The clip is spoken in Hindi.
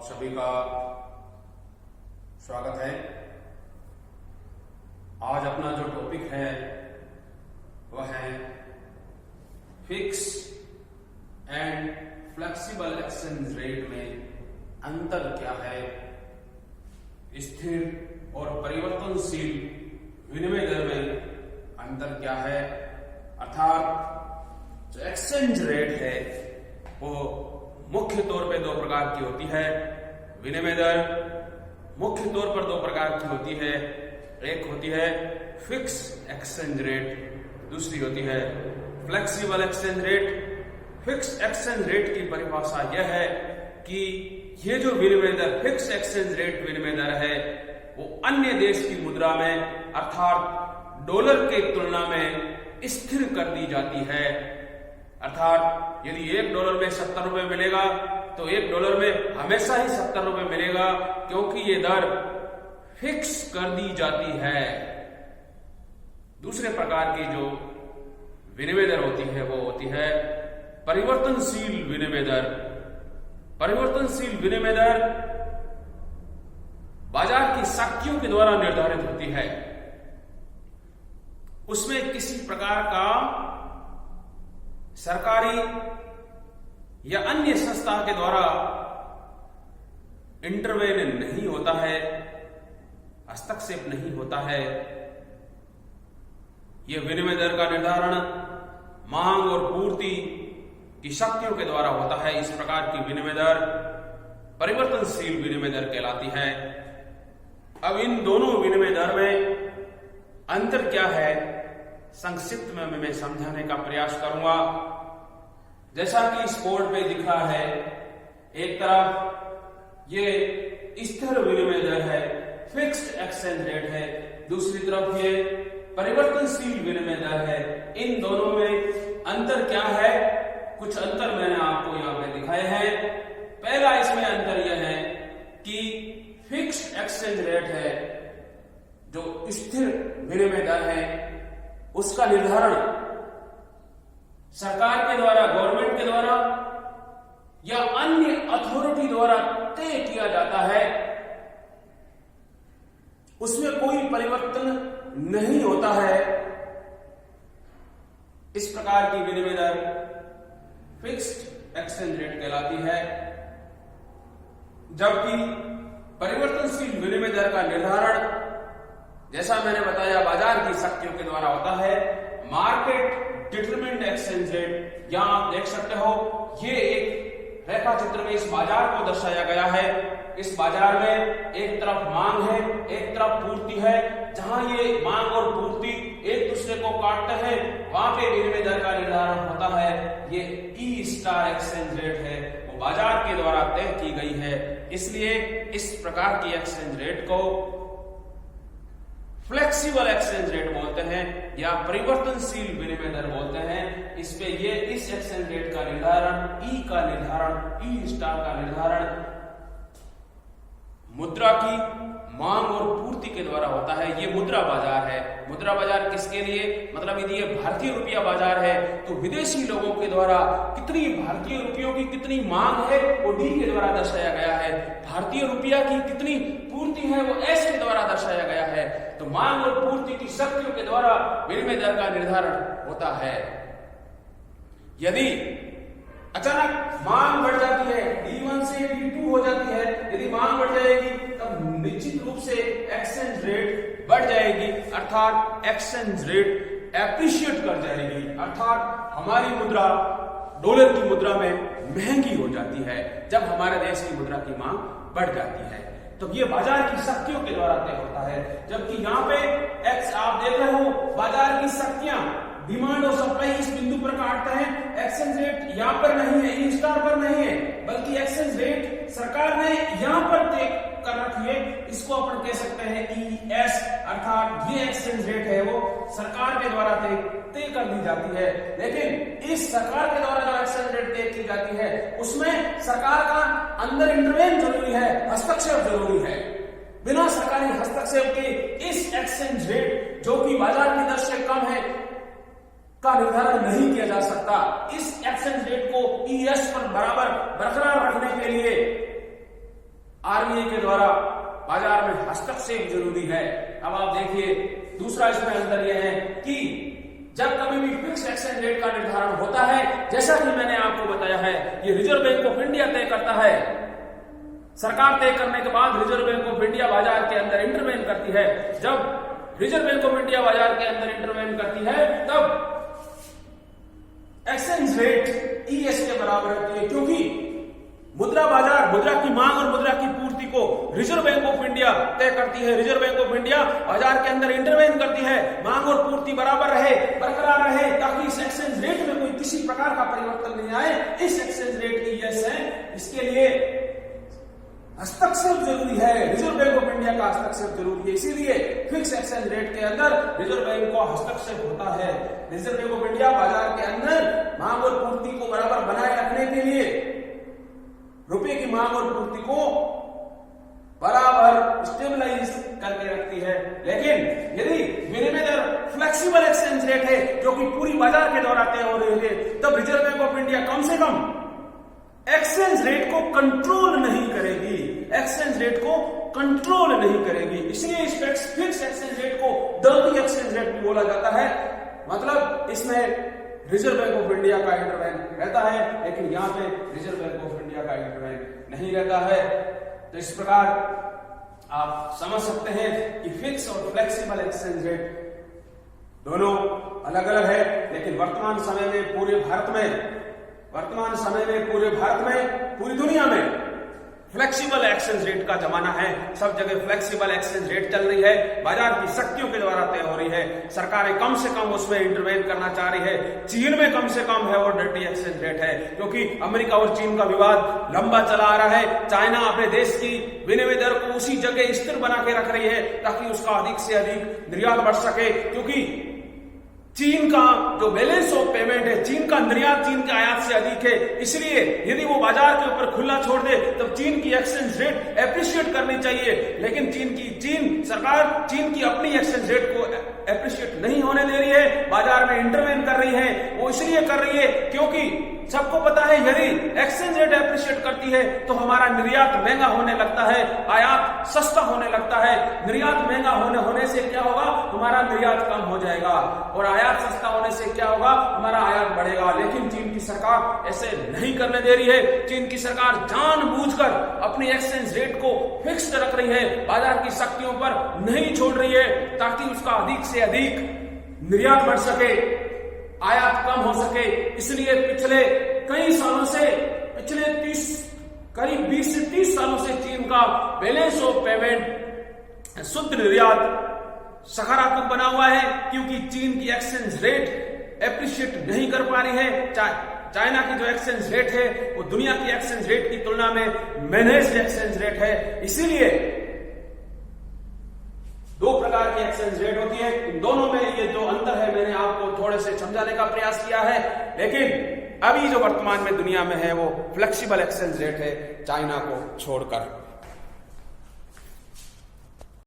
आप सभी का स्वागत है। आज अपना जो टॉपिक है वह है fix and flexible exchange rate में अंतर क्या है, स्थिर और परिवर्तनशील विनिमय दर में अंतर क्या है। अर्थात जो एक्सचेंज रेट है वो मुख्य तौर पे दो प्रकार की होती है। विनिमय दर मुख्य तौर पर दो प्रकार की होती है, एक होती है फिक्स एक्सचेंज रेट, दूसरी होती है flexible exchange rate. Fix exchange rate की परिभाषा यह है कि ये जो विनिमय दर फिक्स एक्सचेंज रेट विनिमय दर है वो अन्य देश की मुद्रा में अर्थात डॉलर के तुलना में स्थिर कर दी जाती है। अर्थात यदि $1 में 70 रुपए मिलेगा तो $1 में हमेशा ही 70 रुपए मिलेगा, क्योंकि ये दर फिक्स कर दी जाती है। दूसरे प्रकार की जो विनिमय दर होती है वो होती है परिवर्तनशील विनिमय दर। परिवर्तनशील विनिमय दर बाजार की शक्तियों के द्वारा निर्धारित होती है। उसमें किसी प्रकार का सरकारी या अन्य संस्था के द्वारा इंटरवेन नहीं होता है, हस्तक्षेप नहीं होता है। यह विनिमय दर का निर्धारण मांग और पूर्ति की शक्तियों के द्वारा होता है। इस प्रकार की विनिमय दर परिवर्तनशील विनिमय दर कहलाती है। अब इन दोनों विनिमय दर में अंतर क्या है, संक्षिप्त में मैं समझाने का प्रयास करूंगा। जैसा कि इस बोर्ड पे दिख रहा है, एक तरफ ये स्थिर विनिमय दर है, फिक्स्ड एक्सचेंज रेट है, दूसरी तरफ ये परिवर्तनशील विनिमय दर है। इन दोनों में अंतर क्या है, कुछ अंतर मैंने आपको यहाँ पे दिखाए हैं। पहला इसमें अंतर यह है कि फिक्स्ड एक्सचेंज रेट है, जो स्थिर विनिमय दर है, उसका निर्धारण सरकार के द्वारा, गवर्नमेंट के द्वारा या अन्य अथॉरिटी द्वारा तय किया जाता है। उसमें कोई परिवर्तन नहीं होता है। इस प्रकार की विनिमय दर फिक्स्ड एक्सचेंज रेट कहलाती है। जबकि परिवर्तनशील विनिमय दर का निर्धारण, जैसा मैंने बताया, बाजार की शक्तियों के द्वारा होता है। मार्केट डिटरमिन्ड एक्सचेंज रेट, यहां आप देख सकते हो, ये एक रेखा चित्र में इस बाजार को दर्शाया गया है। इस बाजार में एक तरफ मांग है, एक तरफ पूर्ति है। जहां ये मांग और पूर्ति एक दूसरे को काटते हैं, वहां पे विनिमय दर का निर्धारण होता है। ये ई स्टार एक्सचेंज रेट है, वो बाजार के द्वारा तय की गई है। इसलिए इस प्रकार की एक्सचेंज रेट को फ्लेक्सिबल एक्सचेंज रेट बोलते हैं या परिवर्तनशील विनिमय दर बोलते हैं। इस पे ये इस एक्सचेंज रेट का निर्धारण, ई का निर्धारण, ई स्टार का निर्धारण मुद्रा की मांग और पूर्ति के द्वारा होता है। ये मुद्रा बाजार है। मुद्रा बाजार किसके लिए, मतलब यदि ये भारतीय रुपया बाजार है तो विदेशी लोगों के द्वारा कितनी भारतीय रुपयों की कितनी मांग है वो डी के द्वारा दर्शाया गया है। भारतीय रुपया की कितनी पूर्ति है वो एस के द्वारा दर्शाया गया है। तो मांग और पूर्ति की शक्तियों के द्वारा विनिमय दर का निर्धारण होता है। यदि अचानक मांग बढ़ जाती है, D1 से D2 हो जाती है, यदि मांग बढ़ जाएगी तब निश्चित रूप से एक्सचेंज रेट बढ़ जाएगी, अर्थात एक्सचेंज रेट एप्रिशिएट कर जाएगी। अर्थात हमारी मुद्रा डॉलर की मुद्रा में महंगी हो जाती है जब हमारे देश की मुद्रा की मांग बढ़ जाती है। तो ये बाजार की शक्तियों के द्वारा तय होता है। जबकि यहाँ पे एक्स आप देख रहे हो, बाजार की शक्तियां डिमांड और सप्लाई इस बिंदु पर काटता है। एक्सचेंज रेट यहाँ पर नहीं है, ई स्टार पर नहीं है, बल्कि एक्सचेंज रेट सरकार ने यहाँ पर तय कर रखी है। इसको अपन कह सकते हैं ES, अर्थात ये एक्सचेंज रेट है वो सरकार के द्वारा तय कर दी जाती है। लेकिन इस सरकार के द्वारा जो एक्सचेंज रेट तय की जाती है उसमें सरकार का अंदर इंटरवेन जरूरी है, हस्तक्षेप जरूरी है। बिना सरकारी हस्तक्षेप के इस एक्सचेंज रेट, जो कि बाजार की दर से कम है, का निर्धारण नहीं किया जा सकता। इस एक्सचेंज रेट को ES पर बराबर बरकरार रखने के लिए आरबीआई के द्वारा बाजार में हस्तक्षेप जरूरी है। अब आप देखिए दूसरा इसमें अंतर यह है कि जब कभी भी फिक्स एक्सचेंज रेट का निर्धारण होता है, जैसा कि मैंने आपको बताया है, ये रिजर्व बैंक ऑफ इंडिया तय करता है। सरकार तय करने के बाद रिजर्व बैंक ऑफ इंडिया बाजार के अंदर इंटरवेन करती है। जब रिजर्व बैंक ऑफ इंडिया बाजार के अंदर इंटरवेन करती है तब एक्सचेंज रेट ईएस के बराबर रहती है, क्योंकि मुद्रा बाजार, मुद्रा की मांग और मुद्रा की पूर्ति को रिजर्व बैंक ऑफ इंडिया तय करती है। रिजर्व बैंक ऑफ इंडिया बाजार के अंदर इंटरवेन करती है, मांग और पूर्ति बराबर रहे, बरकरार रहे, ताकि इस एक्सचेंज रेट में कोई किसी प्रकार का परिवर्तन नहीं आए। इस एक्सचेंज रेट की ईएस है, इसके लिए हस्तक्षेप जरूरी है, रिजर्व बैंक ऑफ इंडिया का हस्तक्षेप जरूरी है। इसीलिए फिक्स एक्सचेंज रेट के अंदर रिजर्व बैंक का हस्तक्षेप होता है। रिजर्व बैंक ऑफ इंडिया बाजार के अंदर मांग और पूर्ति को बराबर बनाए रखने के लिए रुपए की मांग और पूर्ति को बराबर स्टेबलाइज करके रखती है। लेकिन यदि विनिमय दर फ्लेक्सिबल एक्सचेंज रेट है, जो कि पूरी बाजार के द्वारा तय हो रही है, तब रिजर्व बैंक ऑफ इंडिया कम से कम एक्सचेंज रेट को कंट्रोल नहीं करेगी, एक्सचेंज रेट को कंट्रोल नहीं करेगी। इसलिए इस फिक्स एक्सचेंज रेट को डर्टी एक्सचेंज रेट भी बोला जाता है। मतलब इसमें रिजर्व बैंक ऑफ इंडिया का इंटरवेन रहता है, लेकिन यहां पे रिजर्व बैंक ऑफ इंडिया का इंटरवेन नहीं रहता है। तो इस प्रकार आप समझ सकते हैं कि फिक्स और फ्लेक्सिबल एक्सचेंज रेट दोनों अलग अलग है। लेकिन वर्तमान समय में पूरे भारत में, पूरी दुनिया में फ्लेक्सिबल एक्सचेंज रेट का जमाना है। सब जगह फ्लेक्सिबल एक्सचेंज रेट चल रही है, बाजार की शक्तियों के द्वारा तय हो रही है। सरकारें कम से कम उसमें इंटरवेन करना चाह रही है। चीन में कम से कम है और डर्टी एक्सचेंज रेट है, क्योंकि अमेरिका और चीन का विवाद लंबा चला आ रहा है। चाइना अपने देश की विनिमय दर को उसी जगह स्थिर बना के रख रही है, ताकि उसका अधिक से अधिक निर्यात बढ़ सके। क्योंकि चीन का जो बैलेंस ऑफ पेमेंट है, चीन का निर्यात चीन के आयात से अधिक है। इसलिए यदि वो बाजार के ऊपर खुला छोड़ दे तब चीन की एक्सचेंज रेट एप्रिशिएट करनी चाहिए। लेकिन चीन सरकार चीन की अपनी एक्सचेंज रेट को एप्रिशिएट नहीं होने दे रही है, बाजार में इंटरवेन कर रही है। वो इसलिए कर रही है क्योंकि सबको पता है यदि एक्सचेंज रेट एप्रिशिएट करती है तो हमारा निर्यात महंगा होने लगता है, आयात सस्ता होने लगता है। निर्यात महंगा होने से क्या होगा, हमारा निर्यात कम हो जाएगा, और आयात सस्ता होने से क्या होगा, हमारा आयात बढ़ेगा। लेकिन चीन की सरकार ऐसे नहीं करने दे रही है। चीन की सरकार जानबूझकर अपनी एक्सचेंज रेट को फिक्स्ड रख रही है, बाजार की शक्तियों पर नहीं छोड़ रही है, ताकि उसका अधिक से अधिक निर्यात बढ़ सके, आयात कम हो सके। इसलिए पिछले कई सालों से, करीब 20 से 30 सालों से चीन का बैलेंस ऑफ पेमेंट, शुद्ध निर्यात सकारात्मक बना हुआ है, क्योंकि चीन की एक्सचेंज रेट एप्रिशिएट नहीं कर पा रही है। चाइना की जो एक्सचेंज रेट है वो दुनिया की एक्सचेंज रेट की तुलना में मैनेज्ड एक्सचेंज रेट है। इसीलिए दो प्रकार की एक्सचेंज रेट होती है। इन दोनों में ये जो अंतर है मैंने आपको थोड़े से समझाने का प्रयास किया है। लेकिन अभी जो वर्तमान में दुनिया में है वो फ्लेक्सिबल एक्सचेंज रेट है, चाइना को छोड़कर।